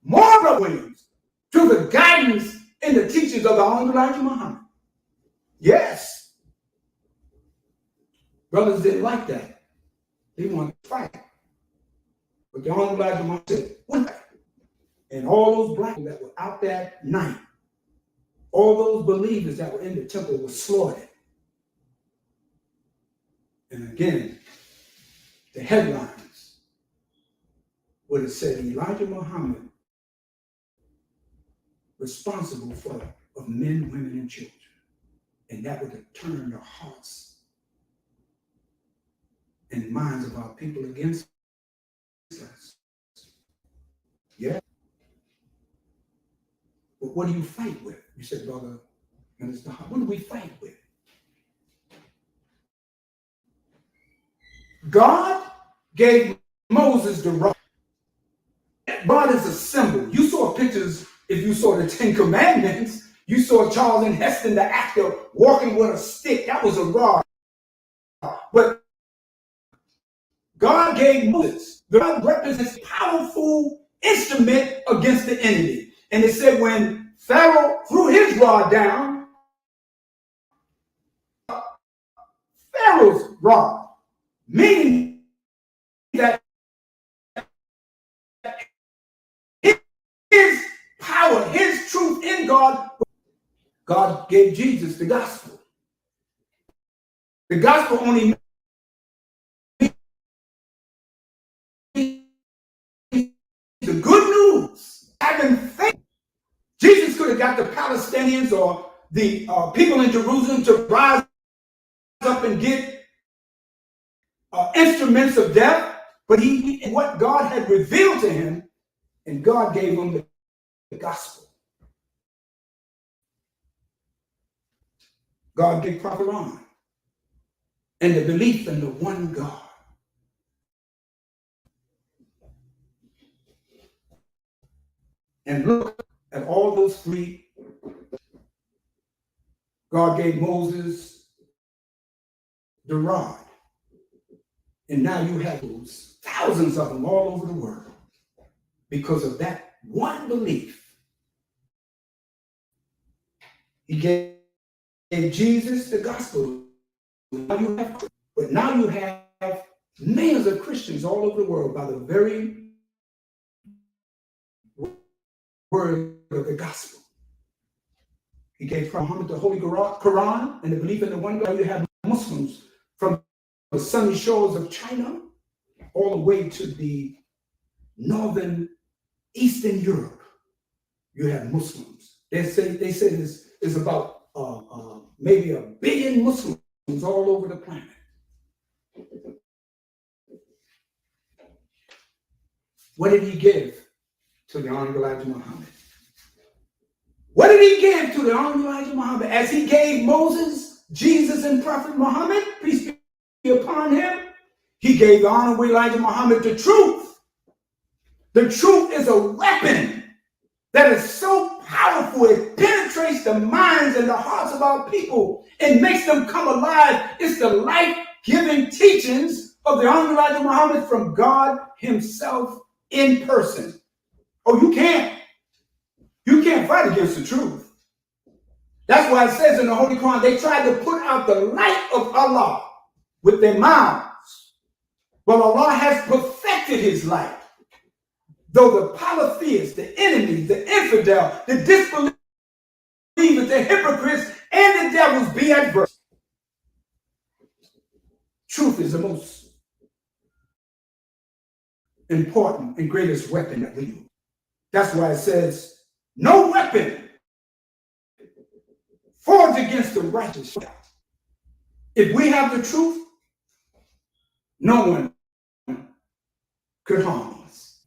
more Brother Williams, through the guidance and the teachings of the Hon Elijah Muhammad. Yes. Brothers didn't like that. They wanted to fight. But the Hon Elijah Muhammad said, what? And all those black people that were out that night, all those believers that were in the temple were slaughtered. And again, the headlines would have said Elijah Muhammad responsible for of men, women, and children. And that would have turned the hearts and minds of our people against us. Yeah. But what do you fight with? You said, Brother Minister, what do we fight with? God gave Moses the rod. God is a symbol. You saw pictures, if you saw the Ten Commandments, you saw Charlton Heston, the actor, walking with a stick. That was a rod. But God gave Moses. God represents a powerful instrument against the enemy. And it said when Pharaoh threw his rod down, Pharaoh's rod, meaning that his power, his truth in God, God gave Jesus the gospel. The gospel only means the good news. Having faith. Jesus could have got the Palestinians or the people in Jerusalem to rise up and get instruments of death, but what God had revealed to him, and God gave him the gospel. God gave Prophet Ron and the belief in the one God. And look at all those three. God gave Moses the rod. And now you have those thousands of them all over the world because of that one belief. He gave Jesus the gospel. But now you have millions of Christians all over the world by the very word of the gospel. He gave Muhammad the Holy Quran and the belief in the one God. You have Muslims from the sunny shores of China all the way to the northern Eastern Europe. You have Muslims. They say there's about maybe 1 billion Muslims all over the planet. What did he give to the Hon Elijah Muhammad? What did he give to the Hon Elijah Muhammad? As he gave Moses, Jesus, and Prophet Muhammad, peace be upon him, he gave the Hon Elijah Muhammad the truth. The truth is a weapon that is so powerful, it penetrates the minds and the hearts of our people and makes them come alive. It's the life-giving teachings of the Hon Elijah Muhammad from God himself in person. Oh, you can't fight against the truth. That's why it says in the Holy Quran, they tried to put out the light of Allah with their mouths. But Allah has perfected his light. Though the polytheists, the enemies, the infidel, the disbelievers, the hypocrites, and the devils be adverse. Truth is the most important and greatest weapon that we use. That's why it says, no weapon forged against the righteous. If we have the truth, no one could harm us.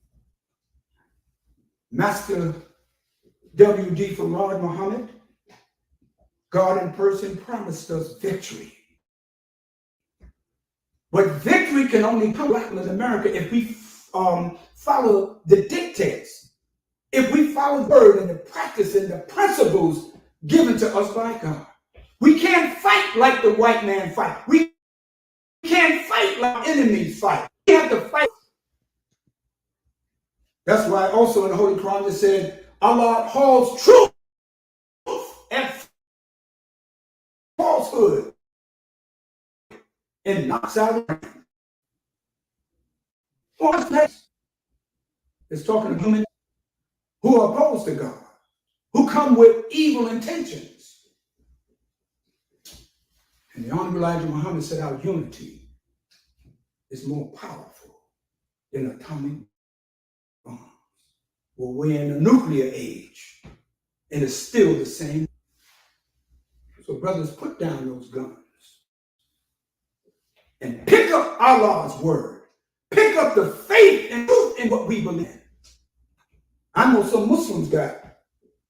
Master W.D. Farad Muhammad, God in person, promised us victory. But victory can only come to America if we follow the dictates, if we follow the word and the practice and the principles given to us by God. We can't fight like the white man fight. We can't fight like enemies fight. We have to fight. That's why also in the Holy Quran it said, Allah holds truth and falsehood and knocks out the rain. It's talking to humans who are opposed to God, who come with evil intentions. And the Hon Elijah Muhammad said our unity is more powerful than atomic bombs. Well, we're in a nuclear age, and it's still the same. So brothers, put down those guns and pick up Allah's word. Pick up the faith and truth in what we believe in. I know some Muslims got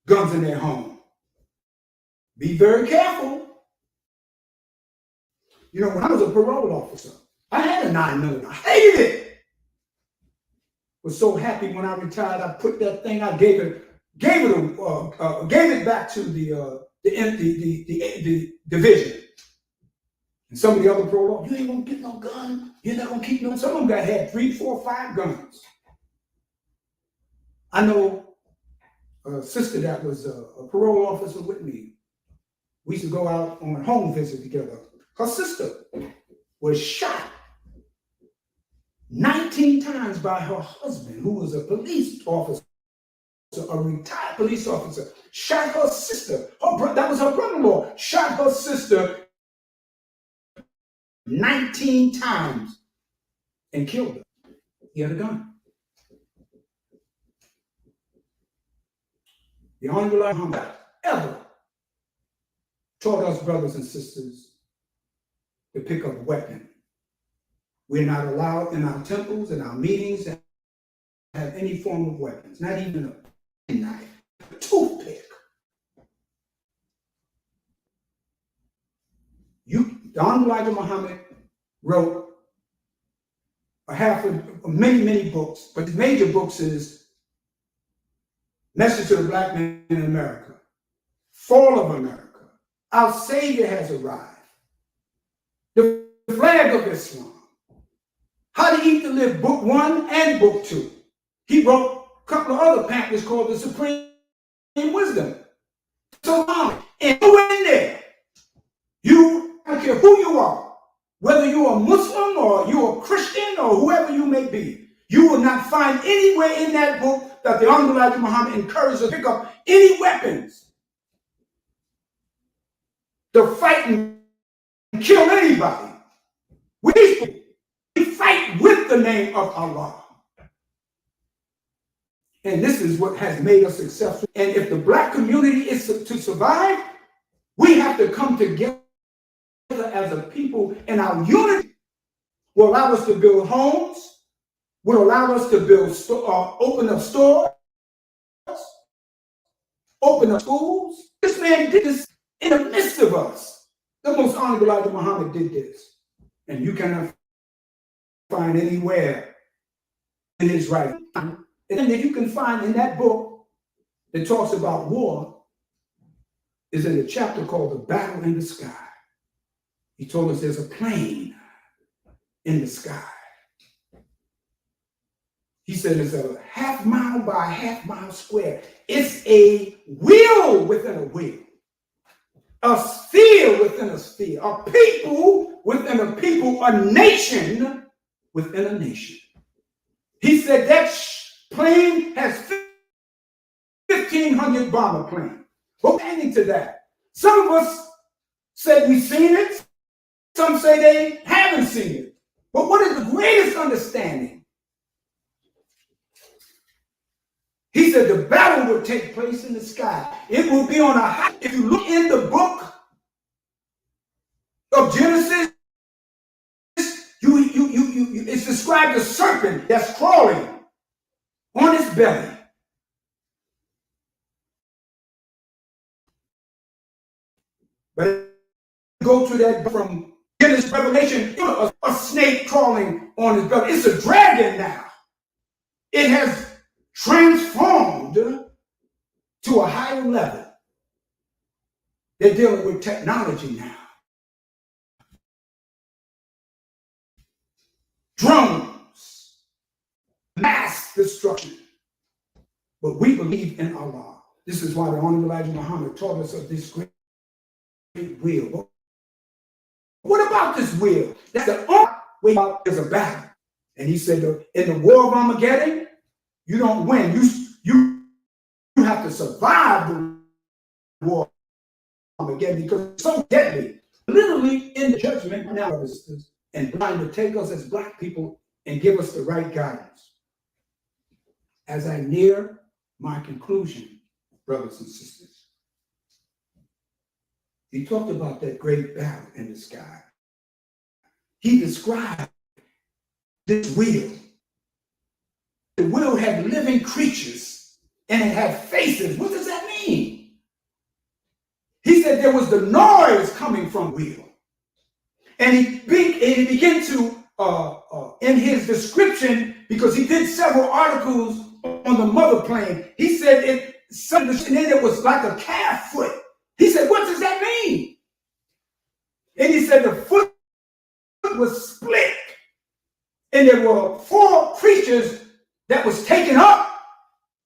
guns in their home. Be very careful. You know, when I was a parole officer, I had a 9mm. I hated it. Was so happy when I retired. I put that thing. I gave it back to the division. And some of the other parole officers, you ain't gonna get no gun. You're not gonna keep no. Some of them had 3, 4, 5 guns. I know a sister that was a parole officer with me. We used to go out on a home visit together. Her sister was shot 19 times by her husband, who was a police officer, a retired police officer. Shot her sister. That was her brother-in-law. Shot her sister 19 times and killed her. He had a gun. The Hon Elijah Muhammad ever taught us, brothers and sisters, to pick up a weapon. We're not allowed in our temples and our meetings to have any form of weapons, not even a knife, a toothpick. The Hon Elijah Muhammad wrote many books, but the major books is Message to the Black Man in America, Fall of America, Our Savior Has Arrived, The Flag of Islam, How to Eat to Live, Book 1 and Book 2. He wrote a couple of other pamphlets called The Supreme Wisdom. So and go in there. I don't care who you are, whether you're a Muslim or you're a Christian or whoever you may be, you will not find anywhere in that book that the Hon Elijah Muhammad encouraged us to pick up any weapons to fight and kill anybody. We fight with the name of Allah. And this is what has made us successful. And if the black community is to survive, we have to come together as a people, and our unity will allow us to build homes, will allow us to build, open up stores, open up schools. This man did this in the midst of us. The most honorable Elijah Muhammad did this. And you cannot find anywhere in his writing. And then that you can find in that book that talks about war is in a chapter called The Battle in the Sky. He told us there's a plane in the sky. He said it's a half-mile by half-mile square. It's a wheel within a wheel, a sphere within a sphere, a people within a people, a nation within a nation. He said that plane has 1,500 bomber planes. But adding to that, some of us said we've seen it. Some say they haven't seen it. But what is the greatest understanding? He said the battle will take place in the sky. It will be on a high. If you look in the book of Genesis, it's described a serpent that's crawling on its belly. But go to that from Genesis Revelation, a snake crawling on his belly. It's a dragon now. It has transformed to a higher level. They're dealing with technology now. Drones, mass destruction. But we believe in Allah. This is why the Hon Elijah Muhammad taught us of this great wheel. But what about this wheel? That's the only way out. There's a battle. And he said, in the war of Armageddon, you don't win. You have to survive the war of Armageddon because it's so deadly. Literally in the judgment now, and trying to take us as black people and give us the right guidance. As I near my conclusion, brothers and sisters, he talked about that great battle in the sky. He described this wheel. The wheel had living creatures and it had faces. What does that mean? He said there was the noise coming from the wheel. And he began to, in his description, because he did several articles on the mother plane, he said it was like a calf foot. He said, what does that mean? And he said the foot was split. And there were 4 creatures that was taken up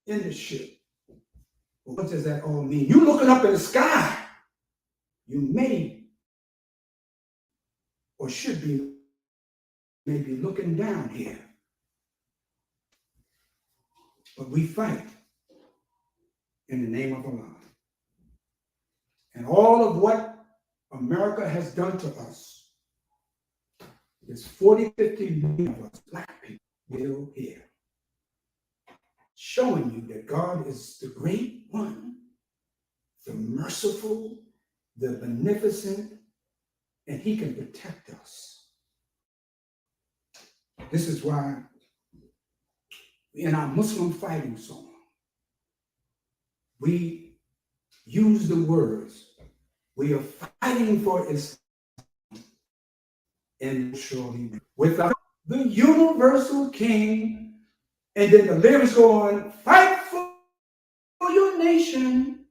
in the ship. Well, what does that all mean? You looking up in the sky, you may or should be maybe looking down here. But we fight in the name of Allah. And all of what America has done to us is 40, 50 million of us black people still here. Showing you that God is the great one, the merciful, the beneficent, and he can protect us. This is why in our Muslim fighting song, we use the words, we are fighting for Islam and surely without the universal king. And then the lyrics go on, fight for your nation,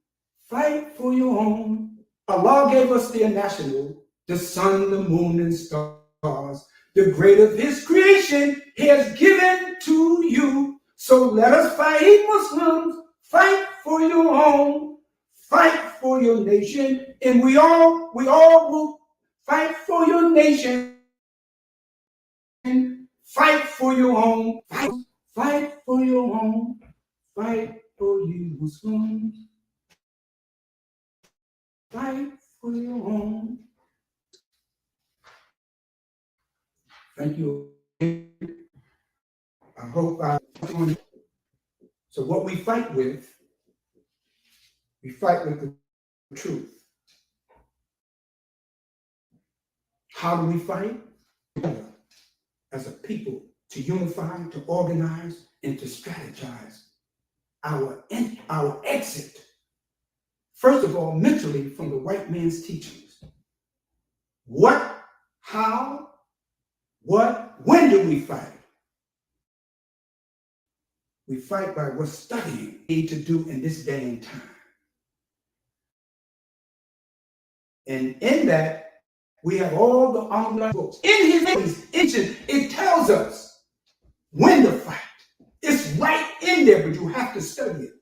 fight for your home. Allah gave us the national, the sun, the moon, and stars. The great of his creation he has given to you. So let us fight, Muslims, fight for your home, fight for your nation, and we all will fight for your nation, fight for your home, fight for your home, Fight for you, Muslims. Fight for your own. Thank you. I hope so what we fight with the truth. How do we fight? As a people, to unify, to organize, and to strategize our exit. First of all, mentally from the white man's teachings. What, how, what, when do we fight? We fight by what studying need to do in this day and time. And in that, we have all the online books. In his ancient, it tells us when to fight. It's right in there, but you have to study it.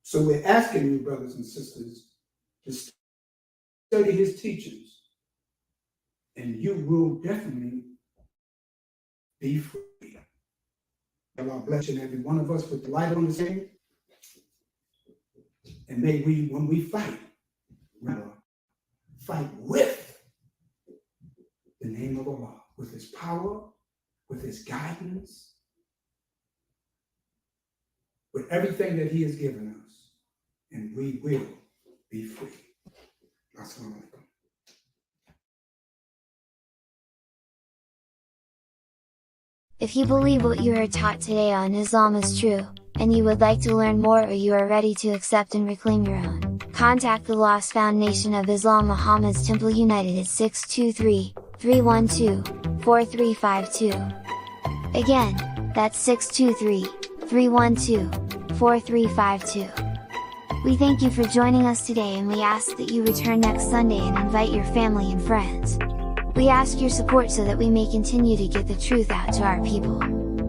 So we're asking you, brothers and sisters, to study his teachings, and you will definitely be free. Allah bless you and every one of us with the light on the scene. And may we, when we fight, fight with the name of Allah, with his power, with his guidance, with everything that he has given us, and we will be free. Assalamu alaikum. If you believe what you are taught today on Islam is true, and you would like to learn more or you are ready to accept and reclaim your own, contact the Lost Foundation of Islam Muhammad's Temple United at 623-312-4352. Again, that's 623-312-4352. We thank you for joining us today and we ask that you return next Sunday and invite your family and friends. We ask your support so that we may continue to get the truth out to our people.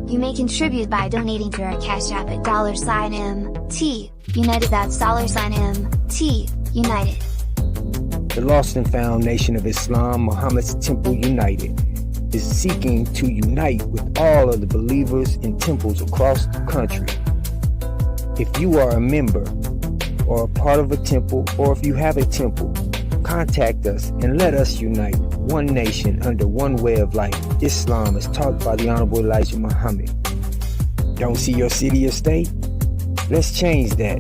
You may contribute by donating to our Cash App at $MT United. That's $MT United. The Lost and Found Nation of Islam, Muhammad's Temple United, is seeking to unite with all of the believers in temples across the country. If you are a member or a part of a temple, or if you have a temple, contact us and let us unite one nation under one way of life, Islam as taught by the Honorable Elijah Muhammad. Don't see your city or state? Let's change that.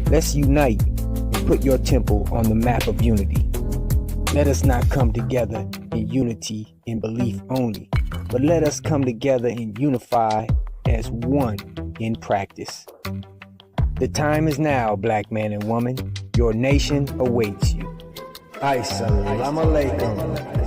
Let's unite and put your temple on the map of unity. Let us not come together in unity in belief only, but let us come together and unify as one in practice. The time is now, black man and woman. Your nation awaits you. Assalamu alaikum.